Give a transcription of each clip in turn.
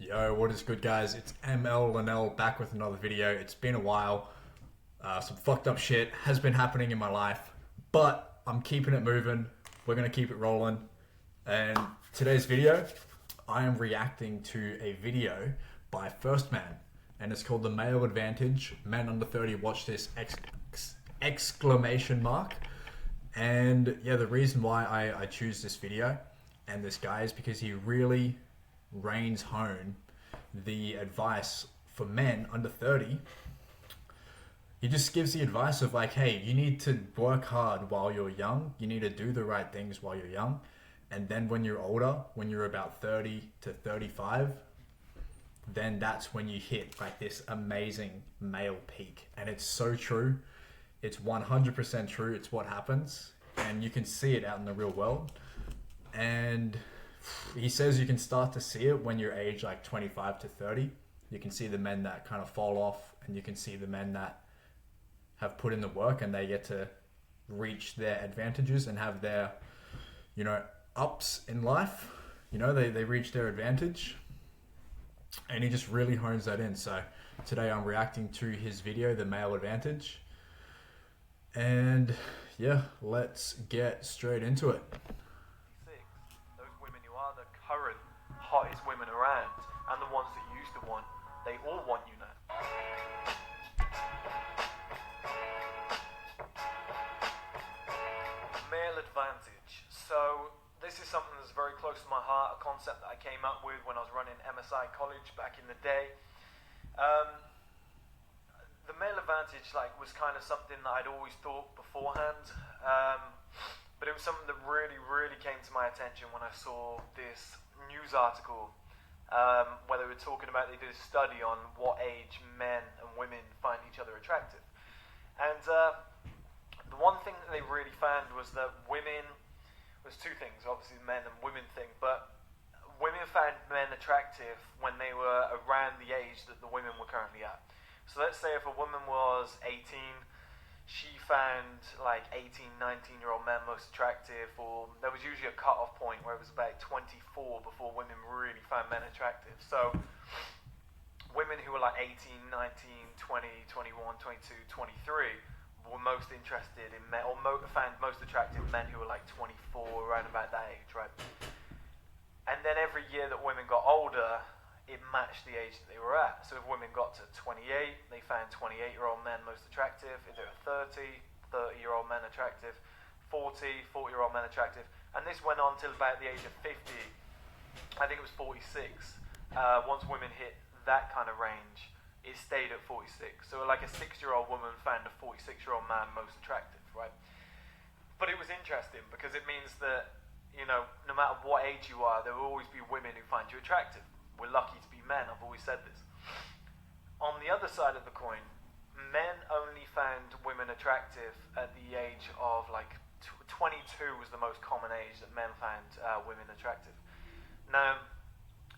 Yo, what is good, guys? It's ML Linnell back with another video. It's been a while. Some fucked up shit has been happening in my life, but I'm keeping it moving. We're gonna keep it rolling. And today's video, I am reacting to a video by First Man, and it's called "The Male Advantage." Men under 30 watch this! Exclamation mark. And yeah, the reason why I choose this video and this guy is because he really reigns home the advice for men under 30. He just gives the advice of like, hey, you need to work hard while you're young. You need to do the right things while you're young. And then when you're older, when you're about 30 to 35, then that's when you hit like this amazing male peak. And it's so true. It's 100% true. It's what happens. And you can see it out in the real world. And he says you can start to see it when you're age like 25 to 30. You can see the men that kind of fall off, and you can see the men that have put in the work and they get to reach their advantages and have their, ups in life. They reach their advantage, and he just really hones that in. So today I'm reacting to his video, The Male Advantage. And yeah, let's get straight into it. Those women who are the current hottest women around, and the ones that you used to want, they all want you now. Male advantage. So this is something that's very close to my heart, a concept that I came up with when I was running MSI College back in the day. The male advantage was kind of something that I'd always thought beforehand, but it was something that really came to my attention when I saw this news article where they were talking about, they did a study on what age men and women find each other attractive. And the one thing that they really found was that women, was two things, obviously the men and women thing, but women found men attractive when they were around the age that the women were currently at. So let's say if a woman was 18, she found like 18, 19-year-old men most attractive, or there was usually a cut-off point where it was about 24 before women really found men attractive. So women who were like 18, 19, 20, 21, 22, 23 were most interested in men, or found most attractive men who were like 24, around about that age, right? And then every year that women got older, it matched the age that they were at. So if women got to 28, they found 28-year-old men most attractive. If they were 30-year-old men attractive. 40-year-old men attractive. And this went on till about the age of 50. I think it was 46. Once women hit that kind of range, it stayed at 46. So like a 60-year-old woman found a 46-year-old man most attractive, right? But it was interesting because it means that, no matter what age you are, there will always be women who find you attractive. We're lucky to be men, I've always said this. On the other side of the coin, men only found women attractive at the age of 22 was the most common age that men found women attractive. Now,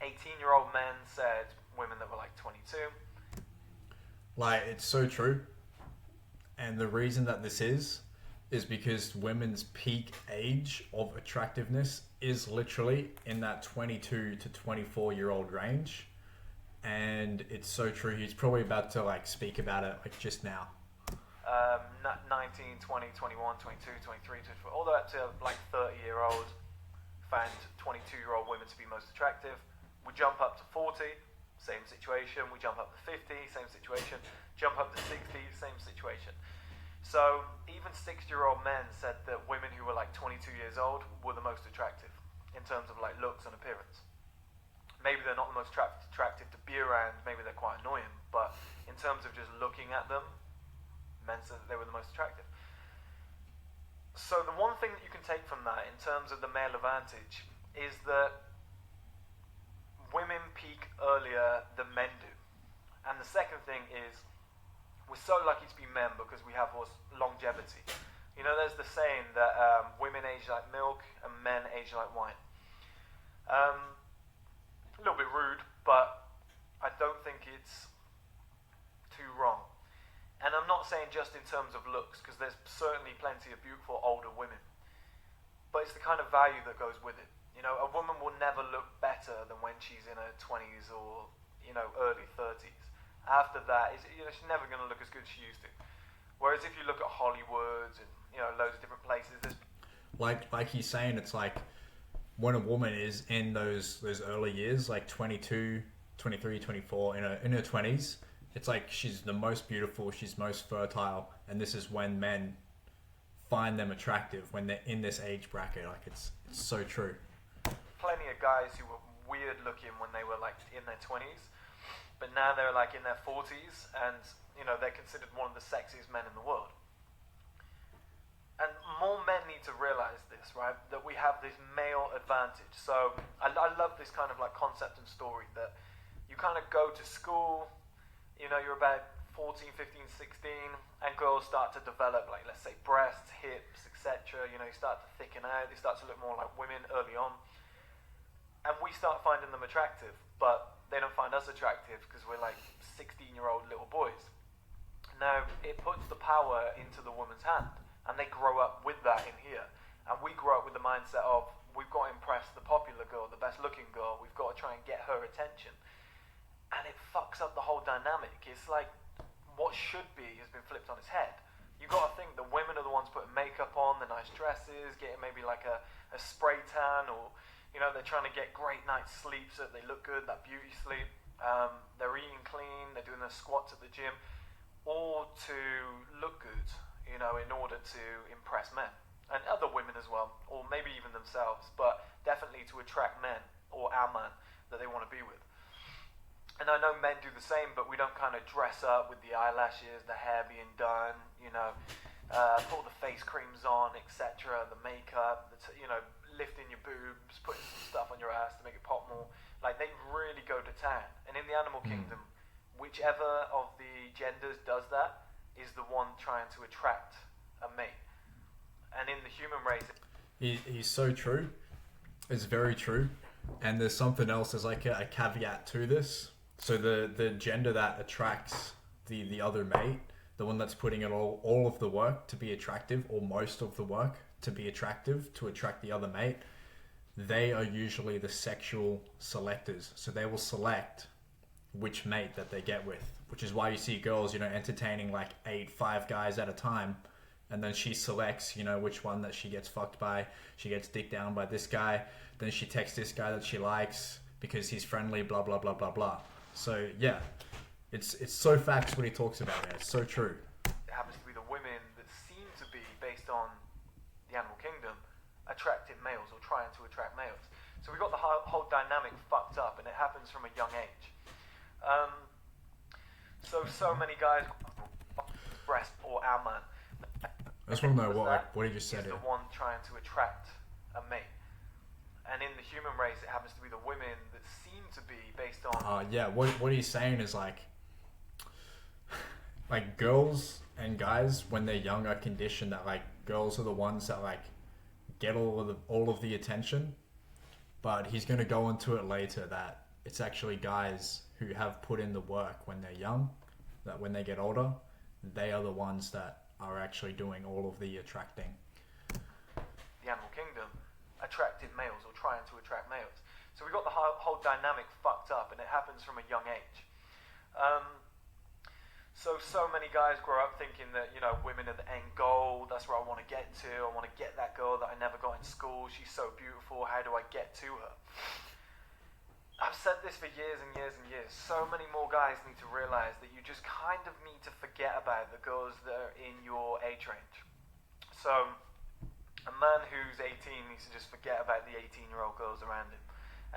18-year-old men said women that were like 22. It's so true. And the reason that this is because women's peak age of attractiveness is literally in that 22 to 24-year-old range. And it's so true. He's probably about to speak about it just now. 19, 20, 21, 22, 23, 24, all the way up to 30-year-old found 22-year-old women to be most attractive. We jump up to 40, same situation. We jump up to 50, same situation. Jump up to 60, same situation. So even 60-year-old men said that women who were 22 years old were the most attractive in terms of looks and appearance. Maybe they're not the most attractive to be around, maybe they're quite annoying, but in terms of just looking at them, men said that they were the most attractive. So the one thing that you can take from that in terms of the male advantage is that women peak earlier than men do. And the second thing is, we're so lucky to be men because we have longevity. There's the saying that women age like milk and men age like wine. A little bit rude, but I don't think it's too wrong. And I'm not saying just in terms of looks, because there's certainly plenty of beautiful older women. But it's the kind of value that goes with it. You know, a woman will never look better than when she's in her 20s or, you know, early 30s. After that, you know, she's never going to look as good as she used to. Whereas if you look at Hollywood and, you know, loads of different places, there's... Like he's saying, it's like when a woman is in those early years, like 22, 23, 24, in her 20s, it's like she's the most beautiful, she's most fertile, and this is when men find them attractive, when they're in this age bracket. Like, it's so true. Plenty of guys who were weird looking when they were like in their 20s, but now they're like in their 40s, and you know, they're considered one of the sexiest men in the world. And more men need to realize this, right? That we have this male advantage. So I love this kind of like concept and story that you kind of go to school, you know, you're about 14, 15, 16, and girls start to develop, like, let's say, breasts, hips, etc. You know, you start to thicken out, they start to look more like women early on. And we start finding them attractive, but they don't find us attractive because we're like 16-year-old little boys. Now, it puts the power into the woman's hand, and they grow up with that in here. And we grow up with the mindset of, we've got to impress the popular girl, the best-looking girl, we've got to try and get her attention. And it fucks up the whole dynamic. It's like, what should be has been flipped on its head. You've got to think that women are the ones putting makeup on, the nice dresses, getting maybe like a spray tan, or, you know, they're trying to get great night's sleep so that they look good, that beauty sleep. They're eating clean, they're doing their squats at the gym, all to look good, you know, in order to impress men. And other women as well, or maybe even themselves, but definitely to attract men, or our man, that they want to be with. And I know men do the same, but we don't kind of dress up with the eyelashes, the hair being done, you know, put the face creams on, etc., the makeup, you know, lifting your boobs, putting some stuff on your ass to make it pop more. Like, they really go to town. And in the animal kingdom, whichever of the genders does that is the one trying to attract a mate. And in the human race... He's so true. It's very true. And there's something else, there's like a caveat to this. So the gender that attracts the other mate, the one that's putting in all of the work to be attractive, or most of the work to be attractive, to attract the other mate, they are usually the sexual selectors. So they will select which mate that they get with, which is why you see girls, you know, entertaining like 5 guys at a time, and then she selects, you know, which one that she gets fucked by. She gets dicked down by this guy, then she texts this guy that she likes because he's friendly, blah blah blah blah blah. So yeah, it's so facts what he talks about there. It's so true. It happens to be the women that seem to be, based on the animal kingdom, attractive males, or trying to attract males. So we got the whole dynamic fucked up, and it happens from a young age. So many guys, breast or our man. I just want to know what he just said is here. The one trying to attract a mate. And in the human race, it happens to be the women that seem to be based on... yeah, what he's saying is like girls and guys, when they're young, are conditioned that like girls are the ones that like get all of the attention. But he's going to go into it later that it's actually guys who have put in the work when they're young, that when they get older, they are the ones that are actually doing all of the attracting. The animal kingdom, attractive males, or trying to attract males. So we got the whole dynamic fucked up, and it happens from a young age. So many guys grow up thinking that, you know, women are the end goal, that's where I want to get to, I want to get that girl that I never got in school, she's so beautiful, how do I get to her? I've said this for years and years and years. So many more guys need to realize that you just kind of need to forget about the girls that are in your age range. So a man who's 18 needs to just forget about the 18-year-old girls around him.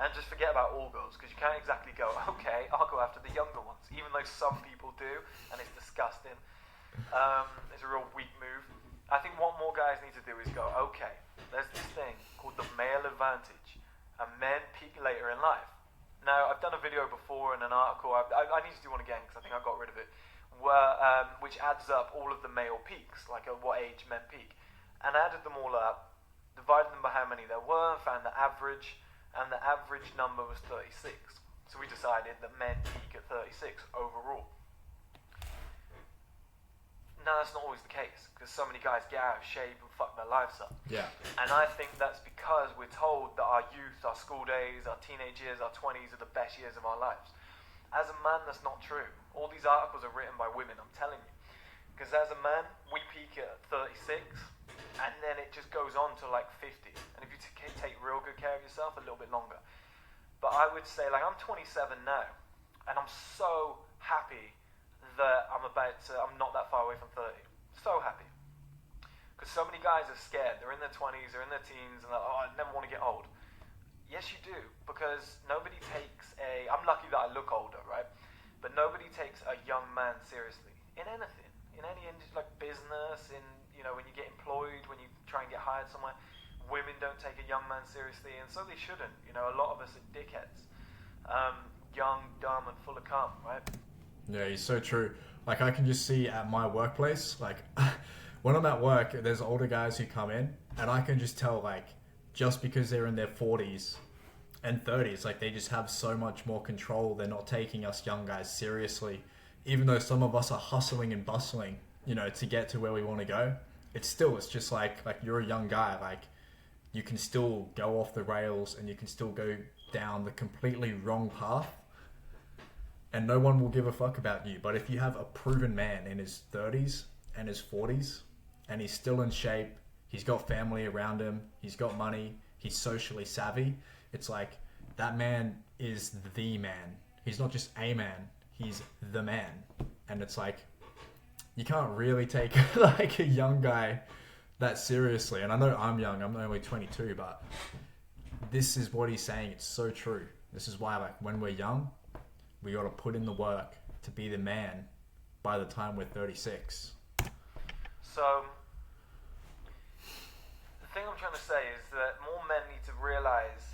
And just forget about all girls, because you can't exactly go, okay, I'll go after the younger ones, even though some people do, and it's disgusting. It's a real weak move. I think what more guys need to do is go, okay, there's this thing called the male advantage, and men peak later in life. Now, I've done a video before and an article, I need to do one again, because I think I got rid of it, where, which adds up all of the male peaks, like at what age men peak, and added them all up, divided them by how many there were, found the average, and the average number was 36. So we decided that men peak at 36 overall. Now that's not always the case, because so many guys get out of shape and fuck their lives up. Yeah. And I think that's because we're told that our youth, our school days, our teenage years, our 20s are the best years of our lives. As a man, that's not true. All these articles are written by women, I'm telling you. Because as a man, we peak at 36, and then it just goes on to like 50. And if you take real good care of yourself, a little bit longer. But I would say, like, I'm 27 now, and I'm so happy that I'm not that far away from 30. So happy. Because so many guys are scared. They're in their 20s, they're in their teens, and they're like, oh, I never want to get old. Yes, you do. Because nobody takes I'm lucky that I look older, right? But nobody takes a young man seriously. In anything. In any industry, like business, when you get employed, when you try and get hired somewhere, women don't take a young man seriously, and so they shouldn't. A lot of us are dickheads. Young, dumb, and full of cum, right? Yeah, he's so true. Like, I can just see at my workplace, like, when I'm at work, there's older guys who come in, and I can just tell, like, just because they're in their 40s and 30s, like, they just have so much more control. They're not taking us young guys seriously. Even though some of us are hustling and bustling, to get to where we want to go, it's just like you're a young guy, like, you can still go off the rails and you can still go down the completely wrong path, and no one will give a fuck about you. But if you have a proven man in his 30s and his 40s, and he's still in shape, he's got family around him, he's got money, he's socially savvy, it's like, that man is the man. He's not just a man, he's the man. And it's like, you can't really take like a young guy that seriously. And I know I'm young, I'm only 22, but this is what he's saying. It's so true. This is why, like, when we're young, we got to put in the work to be the man by the time we're 36. So, the thing I'm trying to say is that more men need to realize,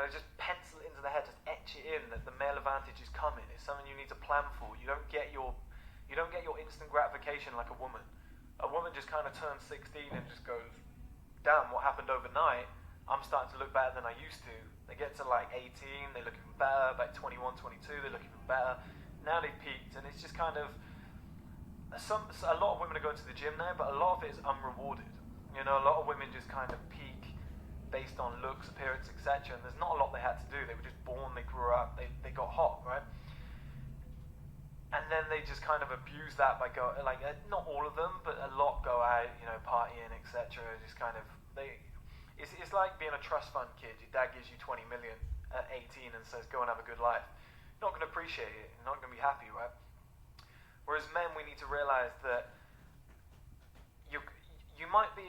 just pencil it into their head, just etch it in, that the male advantage is coming. It's something you need to plan for. You don't get your instant gratification like a woman. A woman just kind of turns 16 and just goes, damn, what happened overnight? I'm starting to look better than I used to. They get to like 18, they look even better. By 21, 22, they look even better. Now they've peaked, and it's just kind of a lot of women are going to the gym now, but a lot of it is unrewarded. A lot of women just kind of peak based on looks, appearance, etc. And there's not a lot they had to do. They were just born, they grew up, they got hot, right? And then they just kind of abuse that by going, like, not all of them, but a lot go out, partying, etc. Just kind of, it's like being a trust fund kid. Your dad gives you 20 million at 18 and says, go and have a good life. You're not going to appreciate it. You're not going to be happy, right? Whereas men, we need to realize that you might be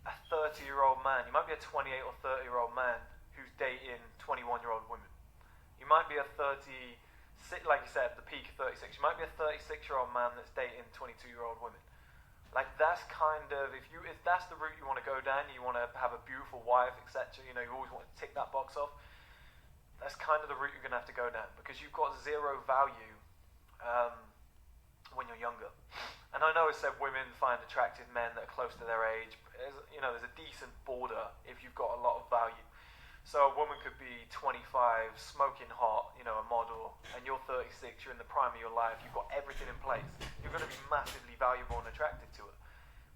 a 30-year-old man. You might be a 28 or 30-year-old man who's dating 21-year-old women. You might be a like you said, the peak of 36. You might be a 36-year-old man that's dating 22-year-old women. Like, that's kind of, if that's the route you want to go down, you want to have a beautiful wife, etc., you always want to tick that box off, that's kind of the route you're going to have to go down, because you've got zero value when you're younger. And I know I said women find attractive men that are close to their age. There's a decent border if you've got a lot of value. So a woman could be 25, smoking hot, a model, and you're 36, you're in the prime of your life, you've got everything in place. You're going to be massively valuable and attractive to her.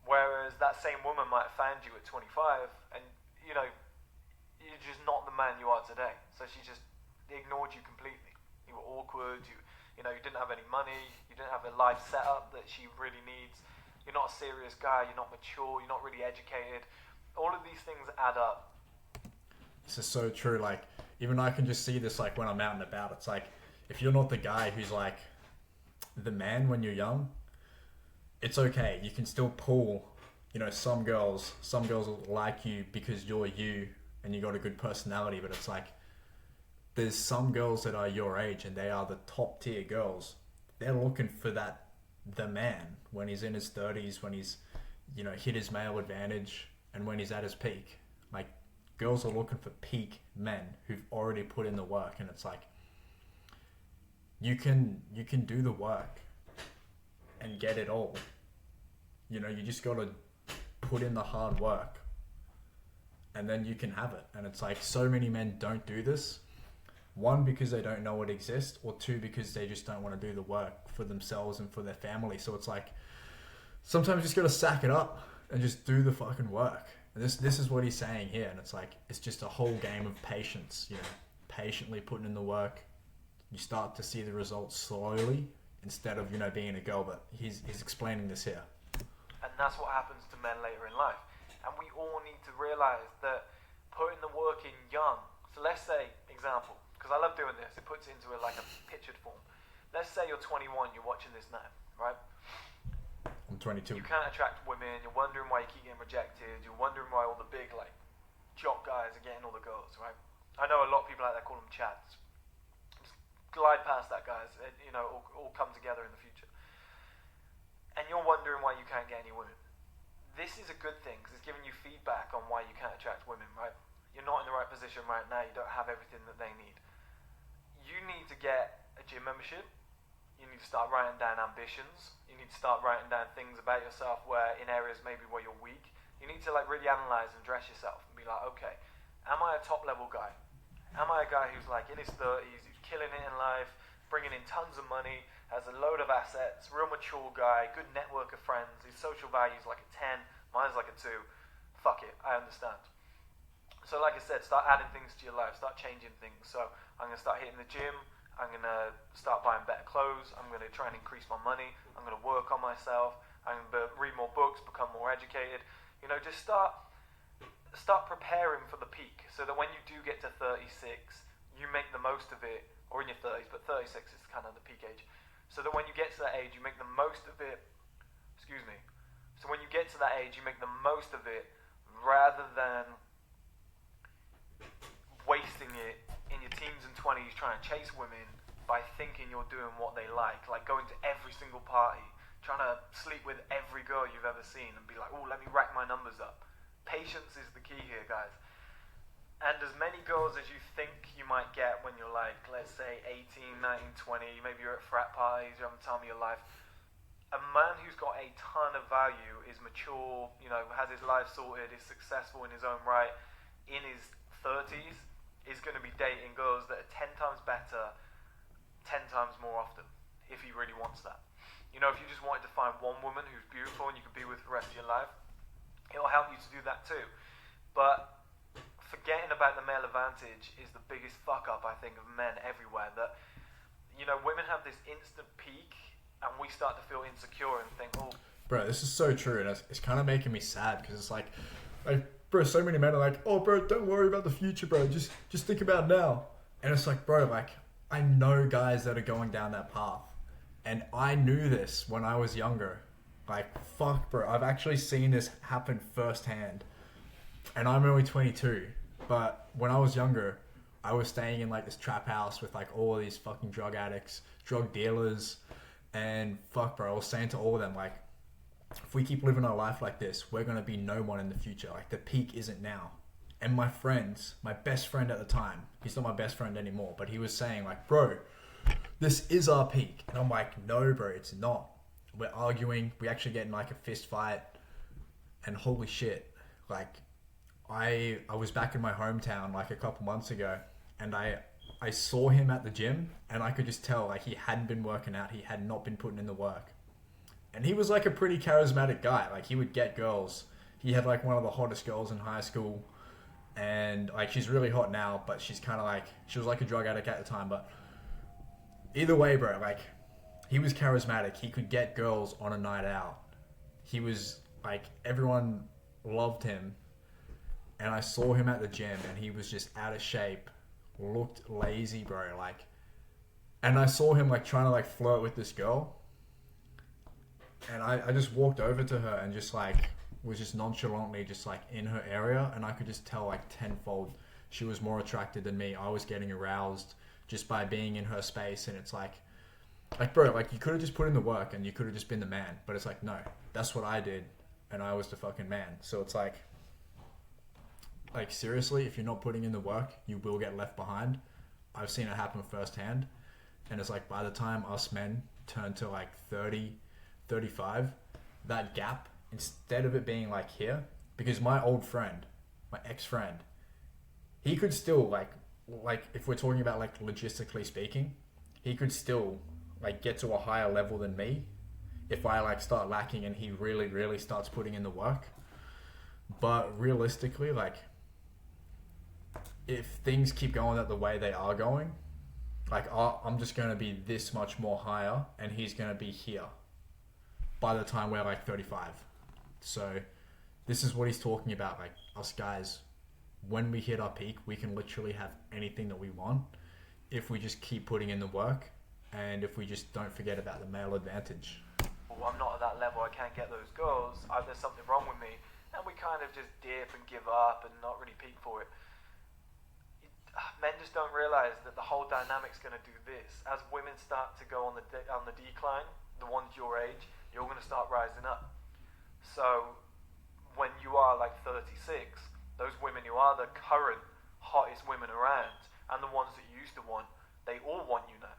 Whereas that same woman might have found you at 25, and, you're just not the man you are today. So she just ignored you completely. You were awkward, you didn't have any money, you didn't have a life setup that she really needs. You're not a serious guy, you're not mature, you're not really educated. All of these things add up. This is so true. Like, even I can just see this, like, when I'm out and about. It's like, if you're not the guy who's like the man when you're young, it's okay. You can still pull, some girls will like you because you're you and you got a good personality. But it's like, there's some girls that are your age and they are the top tier girls. They're looking for the man when he's in his 30s, when he's, hit his male advantage, and when he's at his peak. Like, girls are looking for peak men who've already put in the work, and it's like, you can do the work and get it all. You just got to put in the hard work, and then you can have it. And it's like, so many men don't do this. One, because they don't know it exists, or two, because they just don't want to do the work for themselves and for their family. So it's like, sometimes you just gotta sack it up and just do the fucking work. And this is what he's saying here, and it's like it's just a whole game of patience. You know, patiently putting in the work. You start to see the results slowly instead of being a girl. But he's explaining this here. And that's what happens to men later in life. And we all need to realize that putting the work in young. So let's say, example, because I love doing this. It puts it into like a pictured form. Let's say you're 21, you're watching this now, right? I'm 22. You can't attract women. You're wondering why you keep getting rejected. You're wondering why all the big like jock guys are getting all the girls, right? I know a lot of people out there call them chads. Just glide past that, guys. All come together in the future. And you're wondering why you can't get any women. This is a good thing because it's giving you feedback on why you can't attract women, right? You're not in the right position right now. You don't have everything that they need. You need to get a gym membership. You need to start writing down ambitions. You need to start writing down things about yourself where in areas maybe where you're weak. You need to like really analyze and dress yourself and be like, okay, am I a top level guy? Am I a guy who's like in his 30s, who's killing it in life, bringing in tons of money, has a load of assets, real mature guy, good network of friends, his social value's like a 10, mine's like a 2. Fuck it, I understand. So like I said, start adding things to your life, start changing things. So I'm going to start hitting the gym, I'm going to start buying better clothes, I'm going to try and increase my money, I'm going to work on myself, I'm going to read more books, become more educated. Just start preparing for the peak so that when you do get to 36, you make the most of it, or in your 30s, but 36 is kind of the peak age. So that when you get to that age, you make the most of it, So when you get to that age, you make the most of it rather than wasting it in your teens and 20s trying to chase women by thinking you're doing what they like going to every single party, trying to sleep with every girl you've ever seen and be like, oh, let me rack my numbers up. Patience is the key here, guys. And as many girls as you think you might get when you're like, let's say 18, 19, 20, maybe you're at frat parties, you're having the time of your life. A man who's got a ton of value, is mature, has his life sorted, is successful in his own right, in his 30s, is going to be dating girls that are 10 times better, 10 times more often, if he really wants that. If you just wanted to find one woman who's beautiful and you can be with for the rest of your life, it'll help you to do that too. But forgetting about the male advantage is the biggest fuck up, I think, of men everywhere. That, women have this instant peak and we start to feel insecure and think, oh. Bro, this is so true, and it's kind of making me sad because it's like, bro, so many men are like, oh, bro, don't worry about the future, bro. Just think about now. And it's like, bro, I know guys that are going down that path. And I knew this when I was younger. Fuck, bro. I've actually seen this happen firsthand. And I'm only 22. But when I was younger, I was staying in this trap house with all of these fucking drug addicts, drug dealers. And fuck, bro, I was saying to all of them, if we keep living our life like this, we're going to be no one in the future. The peak isn't now. And my best friend at the time, he's not my best friend anymore, but he was saying bro, this is our peak. And I'm like, no, bro, it's not. We're arguing. We actually get in a fist fight. And holy shit, I was back in my hometown a couple months ago, and I saw him at the gym, and I could just tell he hadn't been working out. He had not been putting in the work. And he was a pretty charismatic guy. He would get girls. He had one of the hottest girls in high school. And she's really hot now, but she's kind of she was a drug addict at the time. But either way, bro, he was charismatic. He could get girls on a night out. He was everyone loved him. And I saw him at the gym, and he was just out of shape, looked lazy, bro. And I saw him trying to flirt with this girl. And I just walked over to her and just was just nonchalantly just in her area, and I could just tell tenfold she was more attracted than me. I was getting aroused just by being in her space, and it's bro, you could have just put in the work and you could have just been the man, but it's no, that's what I did, and I was the fucking man. So it's seriously, if you're not putting in the work, you will get left behind. I've seen it happen firsthand, and it's by the time us men turn to 30, 35, that gap, instead of it being here, because my old friend, my ex-friend, he could still if we're talking about logistically speaking, he could still get to a higher level than me if I like start lacking and he really, really starts putting in the work. But realistically, like, if things keep going the way they are going, like, I'm just going to be this much more higher and he's going to be here by the time we're like 35. So this is what he's talking about. Like, us guys, when we hit our peak, we can literally have anything that we want if we just keep putting in the work and if we just don't forget about the male advantage. Well, I'm not at that level, I can't get those goals, there's something wrong with me, and we kind of just dip and give up and not really peak for it. Men just don't realize that the whole dynamic's going to do this. As women start to go on the decline, the ones your age, you're going to start rising up. So when you are like 36, those women who are the current hottest women around and the ones that you used to want, they all want you now.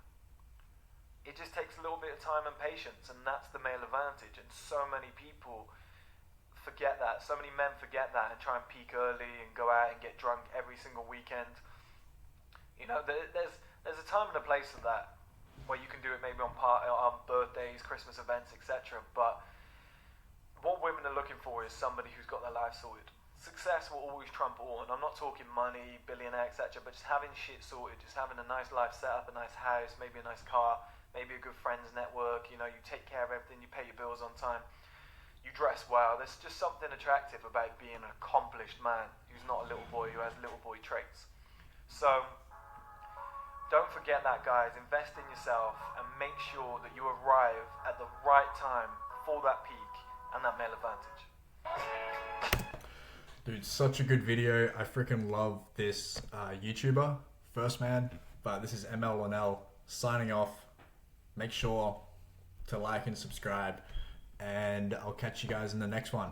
It just takes a little bit of time and patience, and that's the male advantage. And so many people forget that. So many men forget that and try and peak early and go out and get drunk every single weekend. You know, there's a time and a place for that, where you can do it maybe on birthdays, Christmas events, etc. But what women are looking for is somebody who's got their life sorted. Success will always trump all, and I'm not talking money, billionaire, etc., but just having shit sorted, just having a nice life set up, a nice house, maybe a nice car, maybe a good friends network, you know, you take care of everything, you pay your bills on time, you dress well. There's just something attractive about being an accomplished man who's not a little boy who has little boy traits. So don't forget that, guys. Invest in yourself and make sure that you arrive at the right time for that peak and that male advantage. Dude, such a good video. I freaking love this YouTuber, First Man. But this is ML Linnell signing off. Make sure to like and subscribe, and I'll catch you guys in the next one.